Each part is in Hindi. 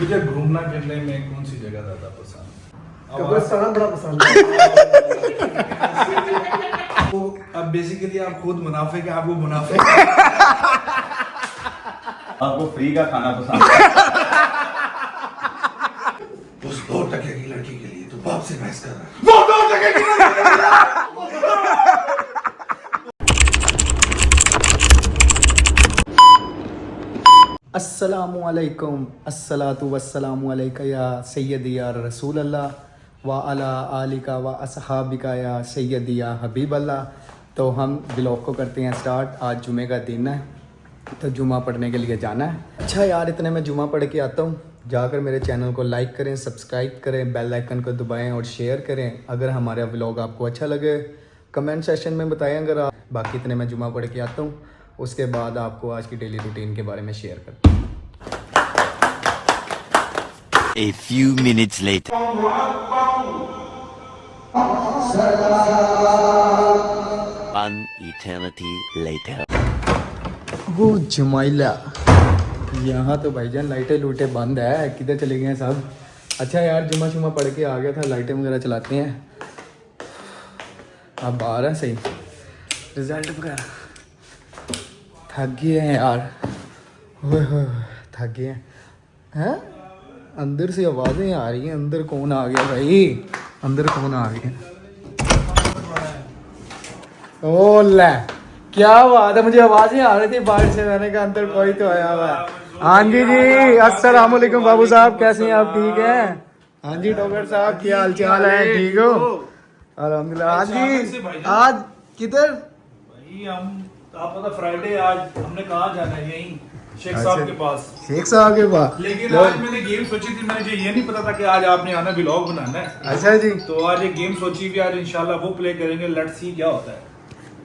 मुझे घूमना फिरने में कौन सी जगह ज्यादा पसंद? कब्रिस्तान बड़ा पसंद है। तो अब बेसिकली आप खुद मुनाफे के, आपको मुनाफे आपको फ्री का खाना पसंद है। उस 2 टके की लड़की के लिए तो बाप से बहस कर रहा है। वो 2 टके की अस्सलामुअलैकुम अस्सलातु वस्सलामु अलैका या सय्यदी या रसूल अल्लाह व अला आलिका व असहाबिका या सय्यदी या हबीब अल्लाह। तो हम ब्लॉग को करते हैं स्टार्ट। आज जुमे का दिन है तो जुमा पढ़ने के लिए जाना है। अच्छा यार, इतने में जुमा पढ़ के आता हूँ। जाकर मेरे चैनल को लाइक करें, सब्सक्राइब करें, बेल आइकन को दबाएं और शेयर करें। अगर हमारा व्लॉग आपको अच्छा लगे कमेंट सेक्शन में बताएं। अगर आप बाकी इतने में जुमा पढ़ के आता हूँ, उसके बाद आपको आज की डेली रूटीन के बारे में शेयर करता हूँ। A few minutes later. One eternity later. वो जुमाइला, यहाँ तो भाईजान लाइटें लूटे बंद है, किधर चले गए हैं सब। अच्छा यार, जुमा शुमा पढ़ के आ गया था, लाइटें वगैरह चलाते हैं। अब आ रहा है सही रिजल्ट वगैरह। थक गए हैं यार, थक गए हैं। अंदर से आवाज़ें आ रही हैं। अंदर कौन आ गया भाई? अंदर कौन आ गया? ओ ले, क्या बात है। मुझे आवाज़ें आ रही थी बाहर से, मैंने कहा अंदर कोई तो आया हुआ है। हाँ जी जी, अस्सलाम वालेकुम बाबू साहब, कैसे हैं आप? ठीक हैं? हाँ जी डॉक्टर साहब, क्या हाल चाल है? ठीक हो? अल्हम्दुलिल्लाह। हाँ जी, आज किधर? भाई हम, आप पता फ्राइडे आज हमने कहाँ जाना है? यहीं शेख साहब के पास। शेख साहब के पास? लेकिन आज मैंने गेम सोची थी, मुझे ये नहीं पता था कि आज आपने आना व्लॉग बनाना है। अच्छा जी। तो आज एक गेम सोची भी, आज इंशाल्लाह वो प्ले करेंगे। लेट्स सी क्या होता है।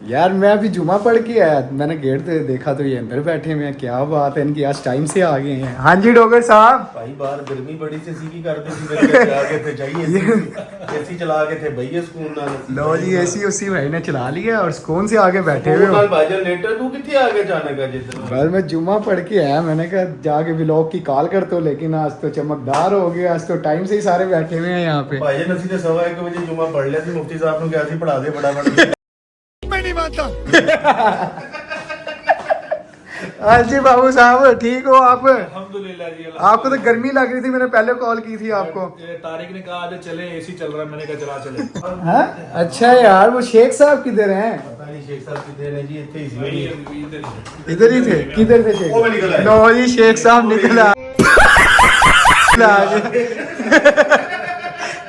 यार मैं अभी जुमा पढ़ के आया, मैंने गेट से देखा तो ये अंदर बैठे हुए हैं। क्या बात है इनकी, आज टाइम से आ गए हैं। हाँ जी डॉक्टर साहब। भाई बाहर गर्मी बड़ी सी सीधी कर दी थी, आगे थे चाहिए एसी चला के थे भैया सुकून नाल। लो जी, एसी उसी भाई ने चला लिया और सुकून से आगे बैठे हुए हो। भाईजान लेटर तू किथे आगे जाने का जिधर? बस मैं जुमा पढ़ के आया, मैंने कहा जाके व्लॉग की कॉल कर तो, लेकिन आज तो चमकदार हो गया। आज तो टाइम से ही सारे बैठे हुए हैं यहाँ पे। भाईजान ਅਸੀਂ ਤੇ 1:15 बजे जुमा पढ़ लिया थी, मुफ्ती साहब ने कहा थी पढ़ा दे फटाफट। मैं नहीं मानता। हाँ जी बाबू साहब, ठीक हो आप? अल्हम्दुलिल्लाह जी। आपको तो गर्मी लग रही थी, मैंने पहले कॉल की थी आपको। तारिक ने कहा आज चले, एसी चल रहा है। मैंने कहा चला चले। हाँ? अच्छा यार, वो शेख साहब किधर हैं? पता नहीं शेख साहब किथे ने जी, इथे ही सी। इधर ही थे? किधर थे शेख? वो भी निकल आए। लो जी, शेख साहब निकला।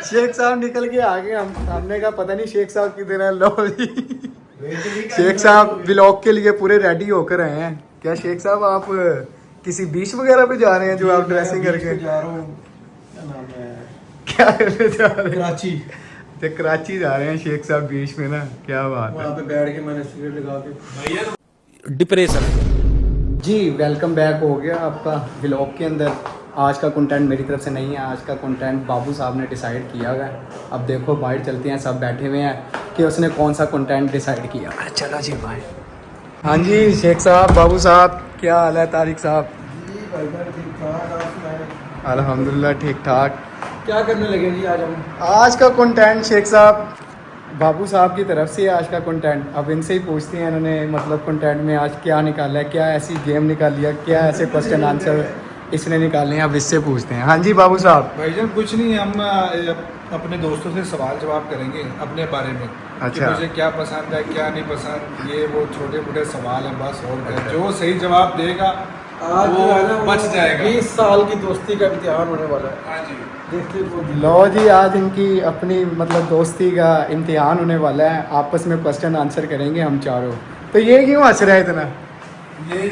शेख साहब निकल के आ गए। हम सामने का पता नहीं शेख साहब किधर है। लो जी, शेख साहब व्लॉग के लिए पूरे रेडी होकर आए हैं। क्या शेख साहब आप किसी बीच वगैरह पे जा रहे हैं जो आप ड्रेसिंग करके? जा रहा हूँ, क्या नाम है, क्या करने जा रहे हैं? कराची। तो कराची जा रहे हैं शेख साहब बीच में ना। क्या बात है। वहाँ पे बैठ के मैंने सिगरेट लगा के Depression. जी वेलकम बैक हो गया आपका व्लॉग के अंदर। आज का कंटेंट मेरी तरफ से नहीं है, आज का कंटेंट बाबू साहब ने डिसाइड किया हुआ है। अब देखो बाहर चलते हैं, सब बैठे हुए हैं कि उसने कौन सा कंटेंट डिसाइड किया है। चलो जी भाई। हाँ जी शेख साहब, बाबू साहब, क्या हाल है? तारिक साहब? अल्हम्दुलिल्लाह ठीक ठाक। क्या करने लगे जी आज हम? आज का कंटेंट शेख साहब बाबू साहब की तरफ से आज का कंटेंट। अब इनसे ही पूछते हैं इन्होंने मतलब कंटेंट में आज क्या निकाला है, क्या ऐसी गेम निकाली है, क्या ऐसे क्वेश्चन आंसर इसने निकाले हैं। अब इससे पूछते हैं। हाँ जी बाबू साहब। भाईजान कुछ नहीं, हम अपने दोस्तों से सवाल जवाब करेंगे अपने बारे में। अच्छा। कि मुझे क्या पसंद है, क्या नहीं पसंद, ये वो छोटे मोटे सवाल हैं बस। और क्या, जो सही जवाब देगा आज वो जो है ना, बच जाएगा। 20 साल की दोस्ती का इम्तिहान होने वाला है। हाँ जी। देखते वो लो जी, आज इनकी अपनी मतलब दोस्ती का इम्तिहान होने वाला है। आपस में क्वेश्चन आंसर करेंगे हम चारों। तो ये क्यों हंस रहा है इतना? ये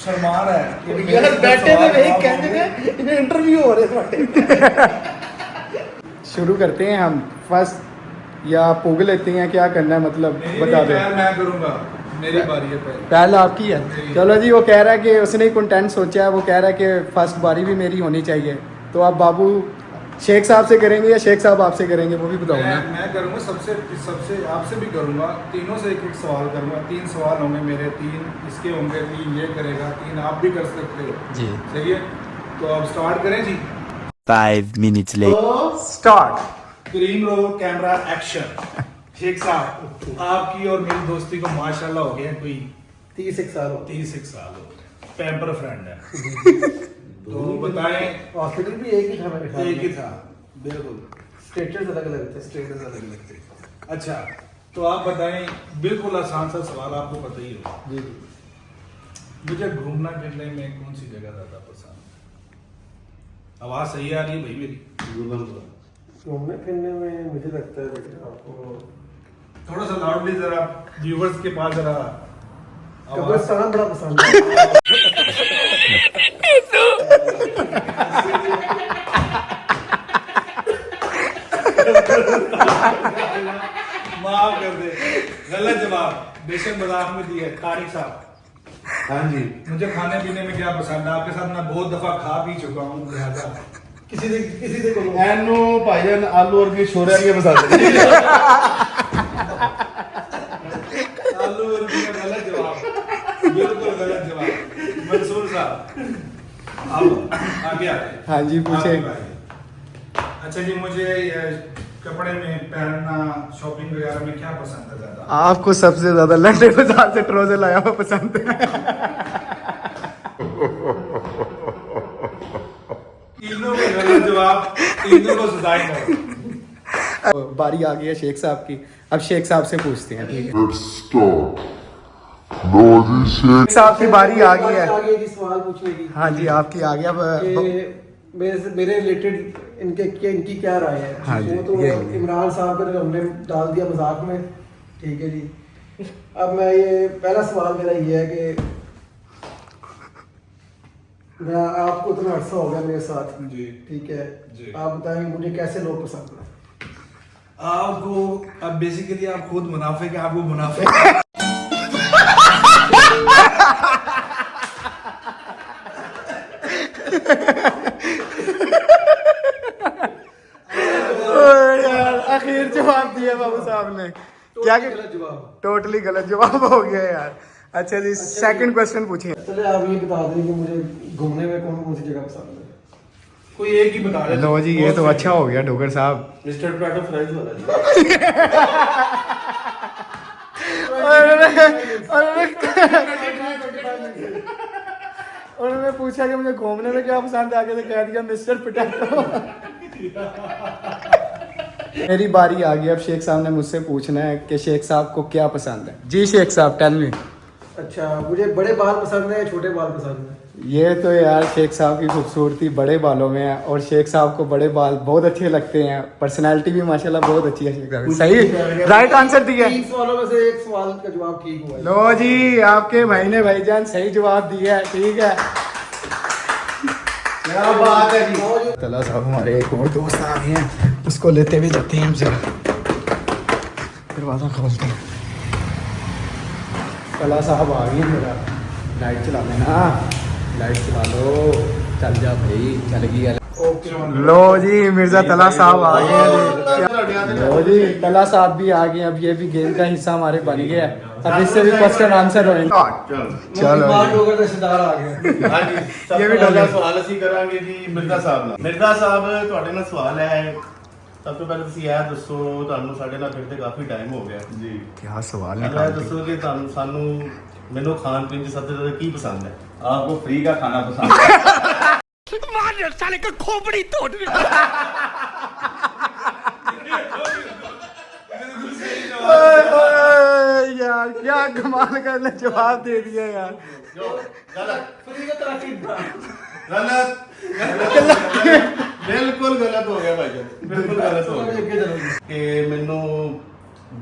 शर्मा रहा है कि यार मेरे बैठे सवाल थे वही जवाब कहने होंगे। के इंटरव्यू हो रहे थे। शुरू करते हैं हम फर्स्ट, या पोग लेते हैं? क्या करना है मतलब बता दो। मैं करूँगा, मेरी बारी है पहले। पहला आपकी है? चलो जी। वो कह रहा है कि उसने कंटेंट सोचा है, वो कह रहा है कि फर्स्ट बारी भी मेरी होनी चाहिए। तो आप बाबू शेख साहब से करेंगे या शेख साहब आपसे करेंगे, वो भी बताओ ना। मैं करूँगा सबसे सबसे आपसे भी करूँगा, तीनों से एक एक सवाल करूँगा। 3 सवाल होंगे मेरे, 3 इसके होंगे, 3 ये करेगा, 3 आप भी कर सकते हो जी सही है। तो अब स्टार्ट करें जी। 5 minutes later. Start. Green roll camera action. Sheikh साहब आपकी और मेरी दोस्ती को माशाल्लाह हो गया कोई 31 साल हो 31 साल हो गए, पैम्पर फ्रेंड है। तो बताएं। हॉस्पिटल भी एक ही था मेरे ख्याल एक ही में। था बिल्कुल, स्टेटस अलग अलग थे। स्टेटस अलग अलग थे। अच्छा तो आप बताएं, बिल्कुल आसान सा सवाल, आपको पता ही होगा। जी जी। मुझे घूमना फिरने में कौन सी जगह ज्यादा पसंद है? आवाज सही आ रही है भाई मेरी? घूमने फिरने में मुझे लगता है बेटे आपको थोड़ा सा लाउडली जरा व्यूवर्स के पास जरा आवाज। कब्रिस्तान बड़ा पसंद है। माफ कर दे, गलत जवाब, बेशक मजाक में दिया। तारिक साहब हाँ जी। मुझे खाने पीने में क्या पसंद है? आपके साथ मैं बहुत दफा खा पी चुका हूँ, लिहाजा किसी से को एनु भाईजान आलू और की छोरे के पसंद है। आलू और का गलत जवाब, बिल्कुल गलत जवाब। मंसूर साहब अब आगे आते हैं। हाँ जी, पूछे। आगे बढ़िए। अच्छा जी, मुझे ये कपड़े में पहनना, शॉपिंग वगैरह में क्या पसंद है ज्यादा? आपको सबसे ज्यादा लंडे बाजार से ट्राउजर लाया हुआ पसंद है। तीनों में गलत जवाब, तीनों को सुधाई करो। बारी आ गई है शेख साहब की। अब शेख साहब से पूछते हैं, ठीक है? Let's start. लो जी शेख शेख साहब की बारी आ गई है। आगे जी सवाल पूछने की। हाँ जी, आपकी आ गया। कि मेरे रिलेटेड इनकी क्या राय है? हाँ जी, वो तो ये इमरान साहब को हमने डाल दिया मजाक में, ठीक है जी। अब मैं ये पहला सवाल मेरा ये है कि मैं आपको इतना अरसा हो गया मेरे साथ, जी ठीक है जी। आप बताएंगे मुझे कैसे लोग पसंद हैं? आपको अब बेसिकली आप खुद मुनाफे के, आपको मुनाफे यार आखिर जवाब दिया बाबू साहब ने। क्या गलत जवाब। टोटली गलत जवाब हो गया यार। अच्छा जी, सेकंड क्वेश्चन पूछिए। चलिए आप ये बता दें कि मुझे घूमने में कौन कौन सी जगह पसंद है? कोई एक ही बता दे। लो जी, ये तो अच्छा हो गया डोगर साहब। मिस्टर पोटैटो फ्राइज वाला जी। उन्होंने पूछा कि मुझे घूमने में क्या पसंद है, आगे से कह दिया मिस्टर पोटैटो। मेरी बारी आ गई। अब शेख साहब ने मुझसे पूछना है कि शेख साहब को क्या पसंद है। जी शेख साहब, टेल मी। अच्छा, मुझे बड़े बाल पसंद है या छोटे बाल पसंद है? ये तो यार शेख साहब की खूबसूरती बड़े बालों में है, और शेख साहब को बड़े बाल बहुत अच्छे लगते हैं। पर्सनालिटी भी माशाल्लाह बहुत अच्छी है शेख साहब की। सही राइट आंसर दिया। 3 सवालों में से एक सवाल का जवाब ठीक हुआ है। लो जी, आपके भाई ने भाईजान सही जवाब दिया है, ठीक है। क्या बात है जी। तला साहब हमारे एक और दोस्त आ गए हैं, उसको लेते हुए जाते हैं। हमसे दरवाज़ा खोलते हैं। तला साहब आ गए हैं। मेरा लाइट चला लेना, लाइट चला लो। चल जा भाई, चल गई। लो जी, मिर्जा तला साहब आ गए हैं। लो जी, तला साहब भी आ गए हैं। अब ये भी गेम का हिस्सा हमारे बन गया है। अब इससे भी क्वेश्चन आंसर होंगे। चलो बाल डोगर के रिश्तेदार आ गए। हाँ जी, सब ये भी पहला डोगर। सवाल ਅਸੀਂ ਕਰਾਂਗੇ ਜੀ ਮਿਰਜ਼ਾ ਸਾਹਿਬ ਨਾਲ। ਮਿਰਜ਼ਾ ਸਾਹਿਬ ਤੁਹਾਡੇ ਨਾਲ ਸਵਾਲ ਹੈ। ਸਭ ਤੋਂ ਪਹਿਲਾਂ ਤੁਸੀਂ ਇਹ ਦੱਸੋ, ਤੁਹਾਨੂੰ ਸਾਡੇ ਨਾਲ ਫਿਰਦੇ ਕਾਫੀ ਟਾਈਮ ਹੋ ਗਿਆ ਜੀ। क्या सवाल ਇਹ निकाल ਦੱਸੋ ਕਿ ਤੁਹਾਨੂੰ ਸਾਨੂੰ ਮੈਨੂੰ ਖਾਣ ਪੀਣ ਚ ਸਭ ਤੋਂ ਜ਼ਿਆਦਾ ਕੀ ਪਸੰਦ ਹੈ? आपको फ्री का खाना पसंद है? यार क्या कमाल करने जवाब दे दिया यार। गलत बिल्कुल गलत हो गया भाईजान, बिल्कुल गलत हो गया। कि ਮੈਨੂੰ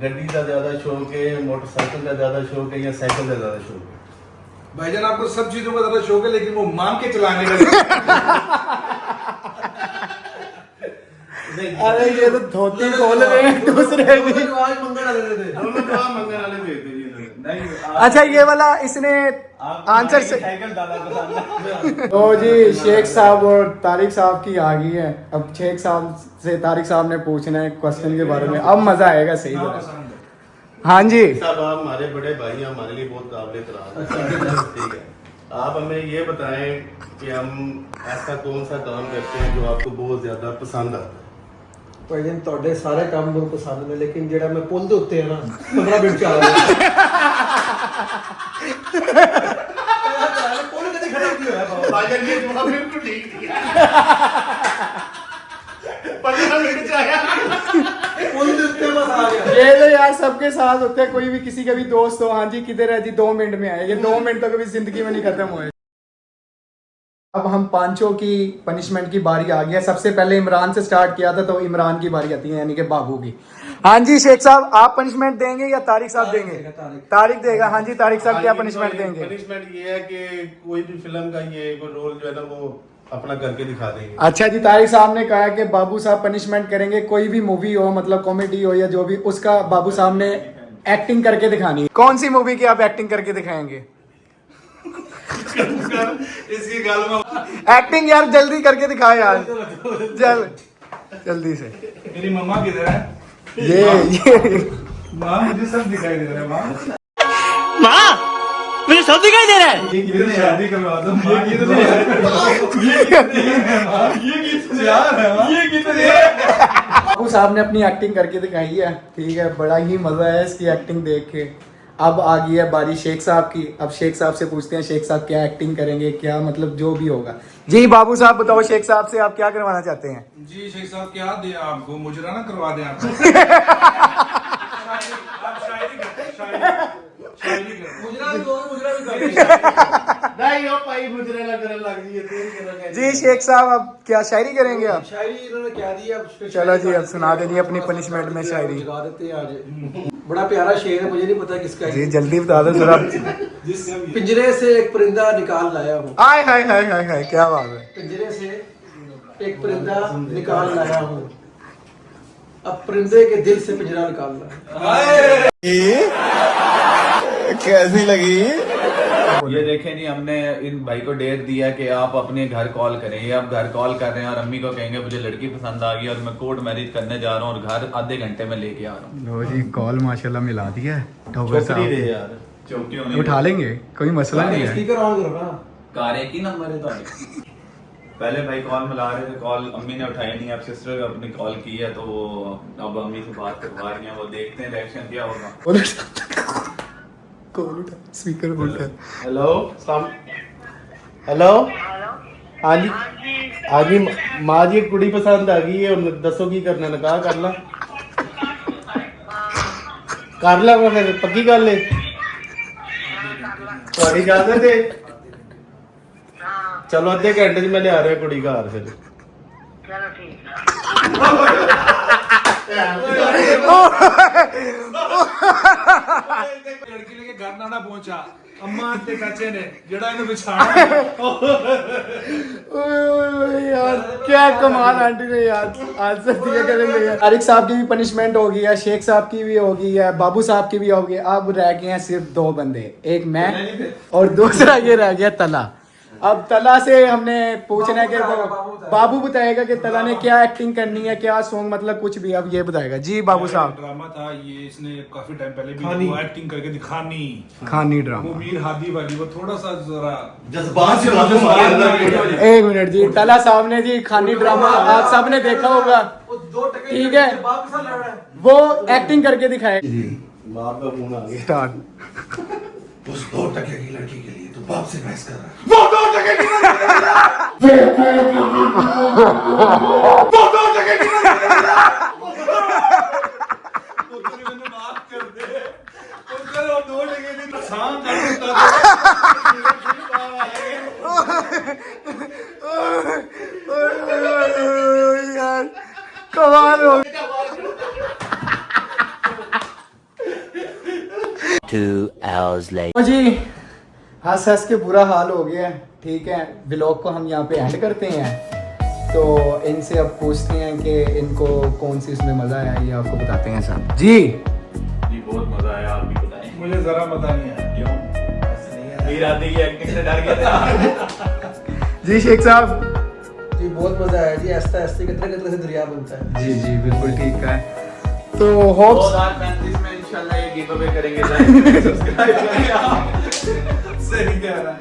ਗੱਡੀ ਦਾ ਜ਼ਿਆਦਾ ਸ਼ੌਕ ਹੈ, मोटरसाइकिल ਦਾ ਜ਼ਿਆਦਾ ਸ਼ੌਕ ਹੈ ਜਾਂ ਸਾਈਕਲ ਦਾ ਜ਼ਿਆਦਾ ਸ਼ੌਕ ਹੈ? भाईजान आपको सब चीजों का ज्यादा शौक है, लेकिन वो मांग के चलाने का अरे ये तो धोती खोल रहे हैं दूसरे भी। आज मंगल आ रहे थे। दोनों जवाब मंगने वाले देते जी इन्होंने। नहीं अच्छा ये वाला इसने आंसर से साइकिल ज्यादा पसंद है। तो जी शेख साहब और तारिक साहब की आ गई है। अब शेख साहब से तारिक साहब ने पूछना है क्वेश्चन के बारे में, अब मजा आएगा सही तरह। हाँ जी साहब आप हमारे बड़े भाई हैं, हमारे लिए बहुत काबिल एहतराम। ठीक है, आप हमें ये बताएं कि हम ऐसा कौन सा काम करते हैं जो आपको बहुत ज्यादा पसंद आता है। ਭਾਈਜਨ ਤੁਹਾਡੇ ਸਾਰੇ ਕੰਮ ਮੈਨੂੰ ਪਸੰਦ ਨੇ, ਲੇਕਿਨ ਜਿਹੜਾ ਮੈਂ ਪੁੱਲ ਦੇ ਉੱਤੇ ਆ ਨਾ 15 ਮਿੰਟ ਚ ਆ ਗਿਆ। ਪੁੱਲ ਕਦੇ ਖਤਮ ਨਹੀਂ ਹੋਇਆ ਬਾਬਾ। भाईजान ये जवाब बिल्कुल ठीक दिया। 15 मिनट से आया। ਪੁੱਲ ਦੇ ਉੱਤੇ ਬਸ ਆ ਗਿਆ। ये तो यार सबके साथ होते हैं, कोई भी किसी का भी दोस्त हो, हाँ जी किधर है जी 2 मिनट में आए, ये 2 मिनट तो कभी जिंदगी में नहीं खत्म हुए। अब हम पांचों की पनिशमेंट की बारी आ गया। सबसे पहले इमरान से स्टार्ट किया था, तो इमरान की बारी आती है, यानी कि बाबू की। हाँ जी शेख साहब आप पनिशमेंट देंगे या तारिक साहब देंगे? तारिक देगा। हाँ जी तारिक साहब क्या पनिशमेंट देंगे? पनिशमेंट ये है कि कोई भी फिल्म का ये रोल जो है ना वो अपना करके दिखा देंगे। अच्छा जी तारिक साहब ने कहा कि बाबू साहब पनिशमेंट करेंगे, कोई भी मूवी हो मतलब कॉमेडी हो या जो भी, उसका बाबू साहब ने एक्टिंग करके दिखानी है। कौन सी मूवी की आप एक्टिंग करके दिखाएंगे? इसकी गल में एक्टिंग यार जल्दी करके दिखाओ यार, जल्दी से। मेरी मम्मा किधर है? ये माँ मुझे सब दिखाई दे रहा है। माँ मुझे सब दिखाई दे रहा है। ये कितने शादी करवा दो। ये कितने यार है। ये कितने बाबू साहब ने अपनी एक्टिंग करके दिखाई है, ठीक है, बड़ा ही मजा है इसकी एक्टिंग देख के। अब आ गई है बारी शेख साहब की। अब शेख साहब से पूछते हैं शेख साहब क्या एक्टिंग करेंगे, क्या मतलब जो भी होगा। जी बाबू साहब बताओ शेख साहब से आप क्या करवाना चाहते हैं? जी शेख साहब क्या दे आपको, मुजरा ना करवा दें आपको। आप शायरी करते, शायरी करते। ਮੁਜਰਾ ਵੀ ਦੋ ਮੁਜਰਾ ਵੀ ਕਰ। नहीं हो पाई मुझे ना करने लग गई है तेरी करना। जी शेख साहब अब क्या शायरी करेंगे आप? शायरी इन्होंने क्या दी अब। चलो जी अब सुना दे जी अपनी पनिशमेंट में शायरी। जगा देते हैं आज। बड़ा प्यारा शेर है, मुझे नहीं पता किसका जी है। जल्दी बता दो जरा। पिंजरे से एक परिंदा निकाल लाया हूँ। आय हाय हाय हाय हाय क्या बात है। पिंजरे से एक परिंदा निकाल लाया हूँ, अब परिंदे के दिल से पिंजरा निकालना। कैसी लगी? ये देखें जी, हमने इन भाई को डेट दिया कि आप अपने घर कॉल करें। ये आप घर कॉल कर रहे हैं और अम्मी को कहेंगे मुझे लड़की पसंद आ गई और मैं कोर्ट मैरिज करने जा रहा हूँ और घर आधे घंटे में लेके आ रहा हूँ। लो जी कॉल माशाल्लाह मिला दिया है। छोकरी रे यार। चौकी होनी उठा लेंगे, कोई मसला नहीं है। स्पीकर ऑन करो ना। कार एक ही नंबर है तो पहले भाई कॉल मिला रहे थे, कॉल अम्मी ने उठाई नहीं। अब सिस्टर अपनी कॉल की है तो अब अम्मी से बात करवा रही हैं, वो देखते हैं रिएक्शन क्या होगा। कॉल उठा, स्पीकर उठा। Hello hello. हाँ जी हाँ जी माँ जी कुड़ी पसंद आ गई है, दसो की करना निकाह कर ला मैं फिर पक्की गल है ਤੁਹਾਡੀ इजाजत है। चलो अद्धे घंटे च मैं लिया रहा कुड़ी घर फिर। लड़की लेके घर ना पहुंचा, अम्मा ते चाचे ने जेड़ा इन्हें बिछाना। यार क्या कमाल आंटी ने यार आंसर दिया करेंगे यार। तारिक साहब की भी पनिशमेंट हो गई है, शेख साहब की भी हो गई है, बाबू साहब की भी हो गई। अब रह गए हैं सिर्फ 2 बंदे, एक मैं और दूसरा ये रह गया तला। अब तला से हमने पूछना है कि वो बाबू बताएगा कि तला ने क्या एक्टिंग करनी है, क्या सॉन्ग मतलब कुछ भी अब ये बताएगा। जी बाबू साहब। ड्रामा था ये, इसने काफी टाइम पहले भी वो एक्टिंग करके दिखानी। खानी वो ड्रामा। मीर हादी वाली वो थोड़ा सा जरा जज्बात से बात हमारे अंदर। एक मिनट जी, तला साहब ने जी खानी ड्रामा आप सब ने देखा होगा, वो 2 टके ठीक है। बाप के साथ लड़ रहा है। वो एक्टिंग करके दिखाए। बाप का फोन आ गया। स्टार्ट। उस 2 टके की लड़की के लिए तो बाप से बहस कर रहा है। वो 2 टके की माफ कर दे। वो 2 टके की तो शाम यार कमाल हो। 2 hours later. जी हंस हंस के बुरा हाल हो गया है, ठीक है। व्लॉग को हम यहाँ पे एंड करते हैं। तो इनसे अब पूछते हैं कि इनको कौन सी इसमें मजा आया, ये आपको बताते हैं साहब। जी जी बहुत मजा आया, आप भी बताएं। मुझे जरा मजा नहीं आया। क्यों? ऐसा नहीं है, वीर आदि की एक्टिंग से डर गए थे। जी शेख साहब। जी बहुत मजा आया जी, ऐसा ऐसे कितने कितने से दरिया बनता है। जी जी बिल्कुल ठीक है। तो होप्स 2035 में इंशाल्लाह ये गिव अवे करेंगे, सब्सक्राइब करेंगे आप। सही कह रहा है।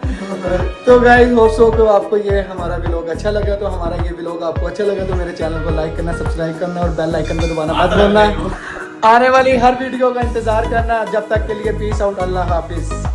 तो गाइस होप्स हो कि आपको ये हमारा व्लॉग अच्छा लगा। तो हमारा ये व्लॉग आपको अच्छा लगा तो मेरे चैनल को लाइक करना, सब्सक्राइब करना और बेल आइकन को दबाना मत भूलना। आने वाली हर वीडियो का इंतजार करना। जब तक के लिए पीस आउट, अल्लाह हाफिज।